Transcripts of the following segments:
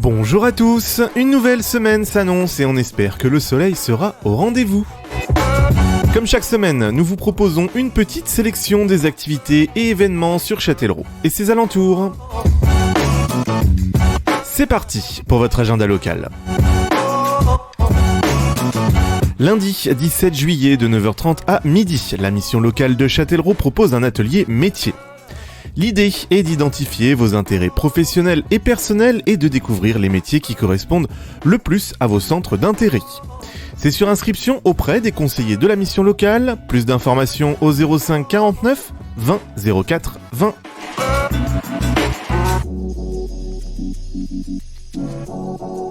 Bonjour à tous, une nouvelle semaine s'annonce et on espère que le soleil sera au rendez-vous. Comme chaque semaine, nous vous proposons une petite sélection des activités et événements sur Châtellerault et ses alentours. C'est parti pour votre agenda local. Lundi 17 juillet de 9h30 à midi, la mission locale de Châtellerault propose un atelier métier. L'idée est d'identifier vos intérêts professionnels et personnels et de découvrir les métiers qui correspondent le plus à vos centres d'intérêt. C'est sur inscription auprès des conseillers de la mission locale. Plus d'informations au 05 49 20 04 20.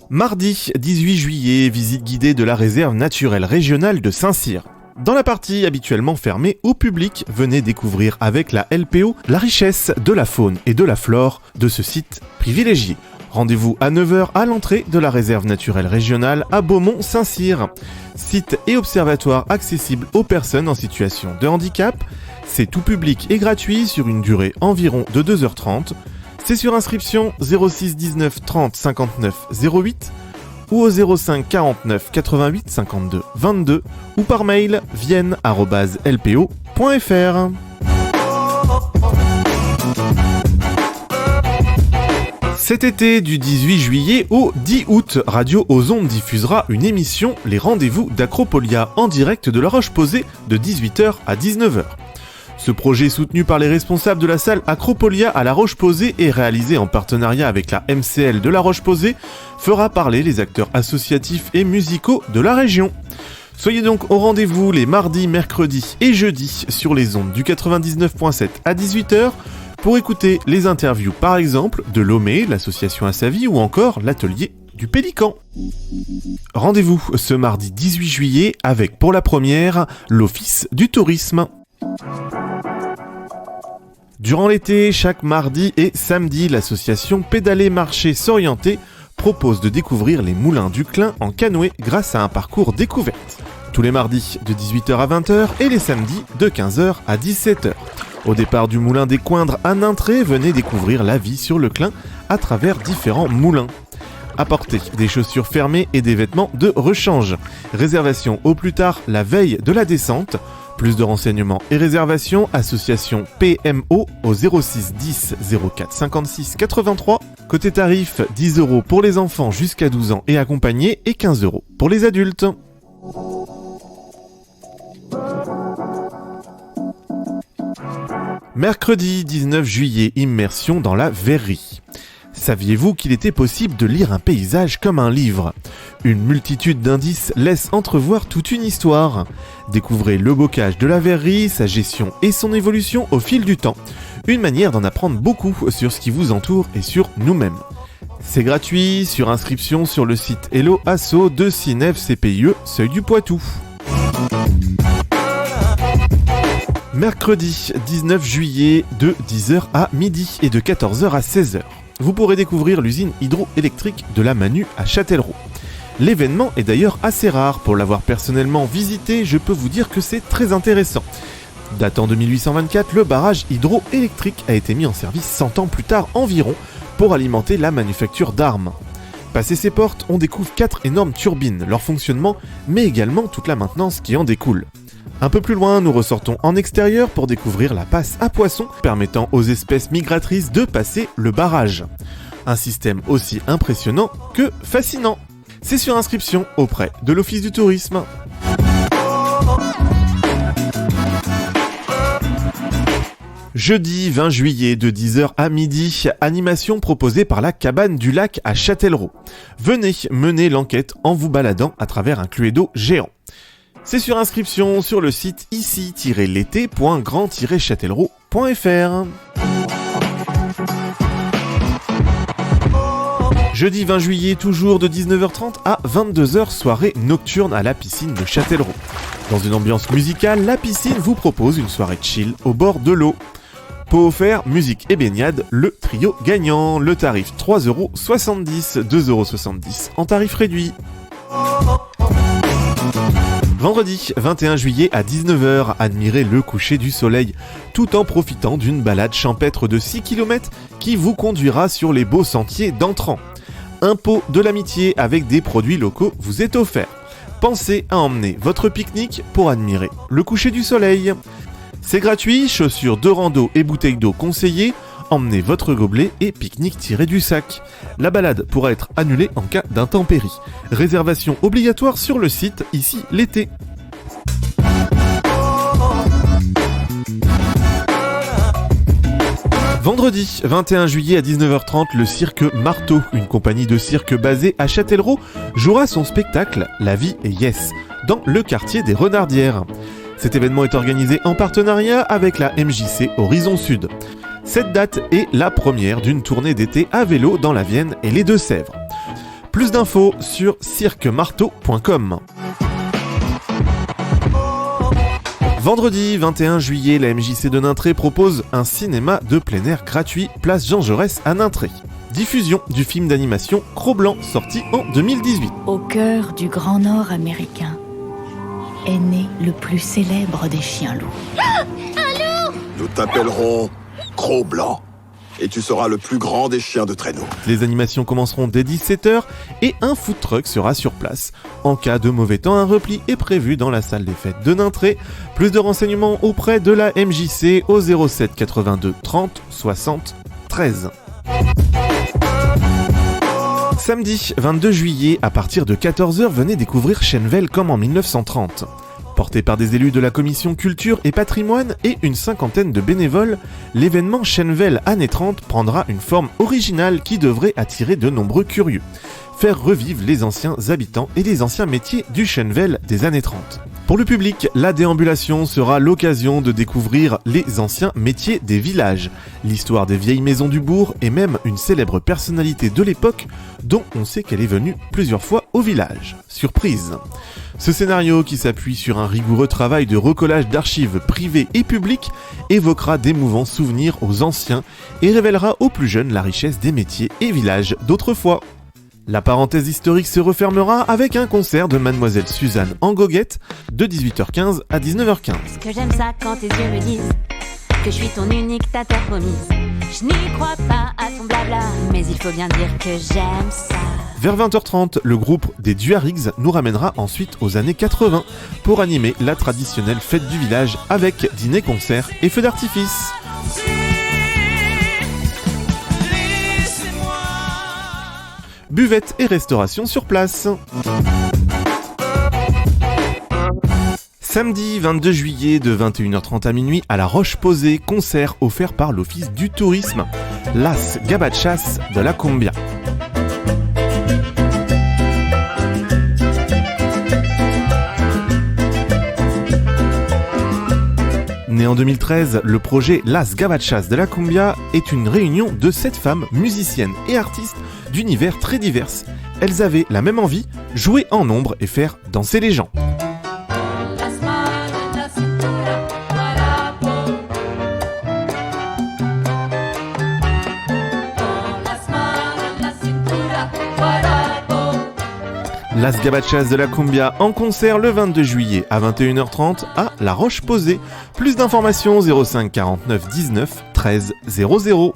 Mardi 18 juillet, visite guidée de la réserve naturelle régionale de Saint-Cyr. Dans la partie habituellement fermée au public, venez découvrir avec la LPO la richesse de la faune et de la flore de ce site privilégié. Rendez-vous à 9h à l'entrée de la réserve naturelle régionale à Beaumont-Saint-Cyr. Site et observatoire accessible aux personnes en situation de handicap. C'est tout public et gratuit sur une durée environ de 2h30. C'est sur inscription 06 19 30 59 08 ou au 05 49 88 52 22 ou par mail vienne@lpo.fr. Cet été, du 18 juillet au 10 août, Radio aux Ondes diffusera une émission Les Rendez-vous d'Acropolia en direct de La Roche-Posay de 18h à 19h. Ce projet soutenu par les responsables de la salle Acropolia à La Roche-Posay et réalisé en partenariat avec la MCL de La Roche-Posay fera parler les acteurs associatifs et musicaux de la région. Soyez donc au rendez-vous les mardis, mercredis et jeudis sur les ondes du 99.7 à 18h pour écouter les interviews par exemple de Lomé, l'association à sa vie ou encore l'atelier du Pélican. Rendez-vous ce mardi 18 juillet avec pour la première l'Office du tourisme. Durant l'été, chaque mardi et samedi, l'association Pédaler, Marcher, S'orienter propose de découvrir les moulins du Clin en canoë grâce à un parcours découverte. Tous les mardis de 18h à 20h et les samedis de 15h à 17h. Au départ du moulin des Coindres à Nintré, venez découvrir la vie sur le Clin à travers différents moulins. Apportez des chaussures fermées et des vêtements de rechange. Réservation au plus tard la veille de la descente. Plus de renseignements et réservations, association PMO au 06 10 04 56 83. Côté tarif, 10 € pour les enfants jusqu'à 12 ans et accompagnés et 15 € pour les adultes. Mercredi 19 juillet, immersion dans la verrerie. Saviez-vous qu'il était possible de lire un paysage comme un livre ? Une multitude d'indices laisse entrevoir toute une histoire. Découvrez le bocage de la verrerie, sa gestion et son évolution au fil du temps. Une manière d'en apprendre beaucoup sur ce qui vous entoure et sur nous-mêmes. C'est gratuit, sur inscription sur le site Hello Asso de Cinef CPIE, Seuil du Poitou. Mercredi 19 juillet de 10h à midi et de 14h à 16h. Vous pourrez découvrir l'usine hydroélectrique de la Manu à Châtellerault. L'événement est d'ailleurs assez rare. Pour l'avoir personnellement visité, je peux vous dire que c'est très intéressant. Datant de 1824, le barrage hydroélectrique a été mis en service 100 ans plus tard environ pour alimenter la manufacture d'armes. Passé ses portes, on découvre 4 énormes turbines, leur fonctionnement, mais également toute la maintenance qui en découle. Un peu plus loin, nous ressortons en extérieur pour découvrir la passe à poissons, permettant aux espèces migratrices de passer le barrage. Un système aussi impressionnant que fascinant. C'est sur inscription auprès de l'Office du tourisme. Jeudi 20 juillet de 10h à midi, animation proposée par la Cabane du Lac à Châtellerault. Venez mener l'enquête en vous baladant à travers un cluedo géant. C'est sur inscription sur le site ici-l'été.grand-châtellerault.fr. Jeudi 20 juillet, toujours de 19h30 à 22h, soirée nocturne à la piscine de Châtellerault. Dans une ambiance musicale, la piscine vous propose une soirée chill au bord de l'eau. Pot offert, musique et baignade, le trio gagnant. Le tarif 3,70 €, 2,70 € en tarif réduit. Vendredi 21 juillet à 19h, admirez le coucher du soleil, tout en profitant d'une balade champêtre de 6 km qui vous conduira sur les beaux sentiers d'Entrant. Un pot de l'amitié avec des produits locaux vous est offert. Pensez à emmener votre pique-nique pour admirer le coucher du soleil. C'est gratuit, chaussures de rando et bouteilles d'eau conseillées. Emmenez votre gobelet et pique-nique tiré du sac. La balade pourra être annulée en cas d'intempérie. Réservation obligatoire sur le site ici l'été. Vendredi 21 juillet à 19h30, le cirque Marteau, une compagnie de cirque basée à Châtellerault, jouera son spectacle La vie est Yes, dans le quartier des Renardières. Cet événement est organisé en partenariat avec la MJC Horizon Sud. Cette date est la première d'une tournée d'été à vélo dans la Vienne et les Deux-Sèvres. Plus d'infos sur cirquemarteau.com. Vendredi 21 juillet, la MJC de Nintré propose un cinéma de plein air gratuit, place Jean Jaurès à Nintré. Diffusion du film d'animation Cro-Blanc, sorti en 2018. Au cœur du Grand Nord américain est né le plus célèbre des chiens loups. Ah, un loup! Nous t'appellerons Cro-Blanc. Et tu seras le plus grand des chiens de traîneau. Les animations commenceront dès 17h et un food truck sera sur place. En cas de mauvais temps, un repli est prévu dans la salle des fêtes de Nintré. Plus de renseignements auprès de la MJC au 07 82 30 60 13. Samedi 22 juillet, à partir de 14h, venez découvrir Chenvel comme en 1930. Porté par des élus de la commission culture et patrimoine et une cinquantaine de bénévoles, l'événement Chenvel années 30 prendra une forme originale qui devrait attirer de nombreux curieux. Faire revivre les anciens habitants et les anciens métiers du Chenvel des années 30. Pour le public, la déambulation sera l'occasion de découvrir les anciens métiers des villages, l'histoire des vieilles maisons du bourg et même une célèbre personnalité de l'époque dont on sait qu'elle est venue plusieurs fois au village. Surprise! Ce scénario, qui s'appuie sur un rigoureux travail de recollage d'archives privées et publiques, évoquera d'émouvants souvenirs aux anciens et révélera aux plus jeunes la richesse des métiers et villages d'autrefois. La parenthèse historique se refermera avec un concert de Mademoiselle Suzanne en goguette de 18h15 à 19h15. Que j'aime ça quand tes yeux me disent que je suis ton unique tata promise. Je n'y crois pas à ton blabla, mais il faut bien dire que j'aime ça. Vers 20h30, le groupe des Duarrigs nous ramènera ensuite aux années 80 pour animer la traditionnelle fête du village avec dîner-concert et feux d'artifice. Buvette et restauration sur place. Samedi 22 juillet de 21h30 à minuit à la Roche-Posay, concert offert par l'Office du Tourisme, Las Gabachas de la Cumbia. Né en 2013, le projet Las Gabachas de la Cumbia est une réunion de 7 femmes musiciennes et artistes d'univers très divers. Elles avaient la même envie, jouer en nombre et faire danser les gens. Las Gabachas de la Cumbia en concert le 22 juillet à 21h30 à La Roche-Posay. Plus d'informations 05 49 19 13 00.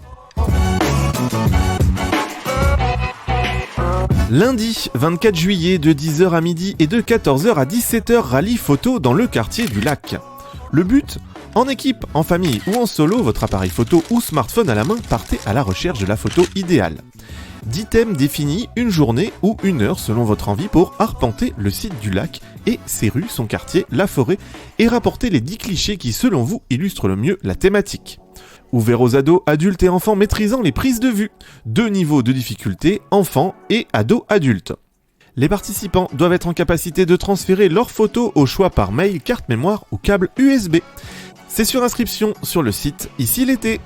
Lundi 24 juillet de 10h à midi et de 14h à 17h, rallye photo dans le quartier du Lac. Le but ? En équipe, en famille ou en solo, votre appareil photo ou smartphone à la main, partez à la recherche de la photo idéale. 10 thèmes définis, une journée ou une heure selon votre envie pour arpenter le site du lac et ses rues, son quartier, la forêt et rapporter les 10 clichés qui selon vous illustrent le mieux la thématique. Ouvert aux ados, adultes et enfants maîtrisant les prises de vue. 2 niveaux de difficulté, enfants et ados adultes. Les participants doivent être en capacité de transférer leurs photos au choix par mail, carte mémoire ou câble USB. C'est sur inscription sur le site Ici l'été.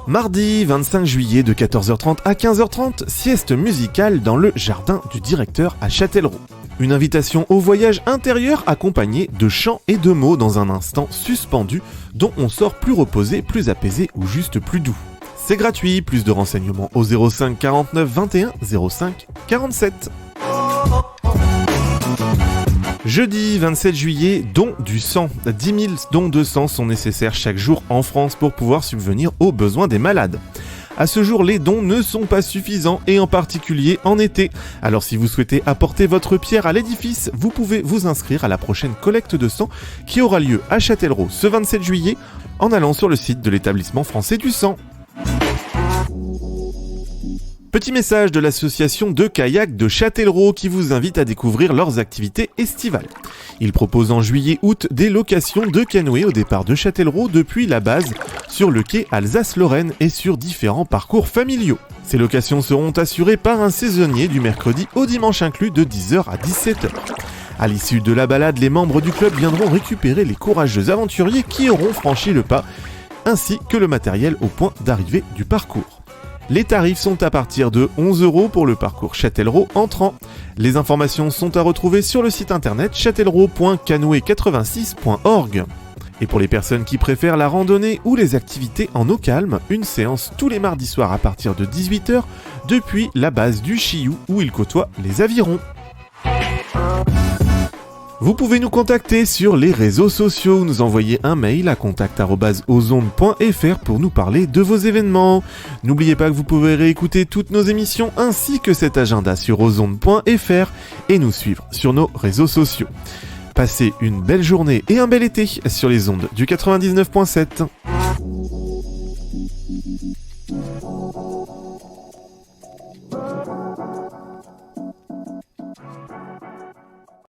Mardi 25 juillet de 14h30 à 15h30, sieste musicale dans le jardin du directeur à Châtellerault. Une invitation au voyage intérieur accompagnée de chants et de mots dans un instant suspendu dont on sort plus reposé, plus apaisé ou juste plus doux. C'est gratuit, plus de renseignements au 05 49 21 05 47. Jeudi 27 juillet, don du sang. 10 000 dons de sang sont nécessaires chaque jour en France pour pouvoir subvenir aux besoins des malades. À ce jour, les dons ne sont pas suffisants et en particulier en été. Alors si vous souhaitez apporter votre pierre à l'édifice, vous pouvez vous inscrire à la prochaine collecte de sang qui aura lieu à Châtellerault ce 27 juillet en allant sur le site de l'établissement français du sang. Petit message de l'association de kayak de Châtellerault qui vous invite à découvrir leurs activités estivales. Ils proposent en juillet-août des locations de canoës au départ de Châtellerault depuis la base sur le quai Alsace-Lorraine et sur différents parcours familiaux. Ces locations seront assurées par un saisonnier du mercredi au dimanche inclus de 10h à 17h. À l'issue de la balade, les membres du club viendront récupérer les courageux aventuriers qui auront franchi le pas, ainsi que le matériel au point d'arrivée du parcours. Les tarifs sont à partir de 11 € pour le parcours Châtellerault entrant. Les informations sont à retrouver sur le site internet châtellerault.canoë86.org. Et pour les personnes qui préfèrent la randonnée ou les activités en eau calme, une séance tous les mardis soirs à partir de 18h depuis la base du Chiou où il côtoie les avirons. Vous pouvez nous contacter sur les réseaux sociaux ou nous envoyer un mail à contact@ozonde.fr pour nous parler de vos événements. N'oubliez pas que vous pouvez réécouter toutes nos émissions ainsi que cet agenda sur ozonde.fr et nous suivre sur nos réseaux sociaux. Passez une belle journée et un bel été sur les ondes du 99.7.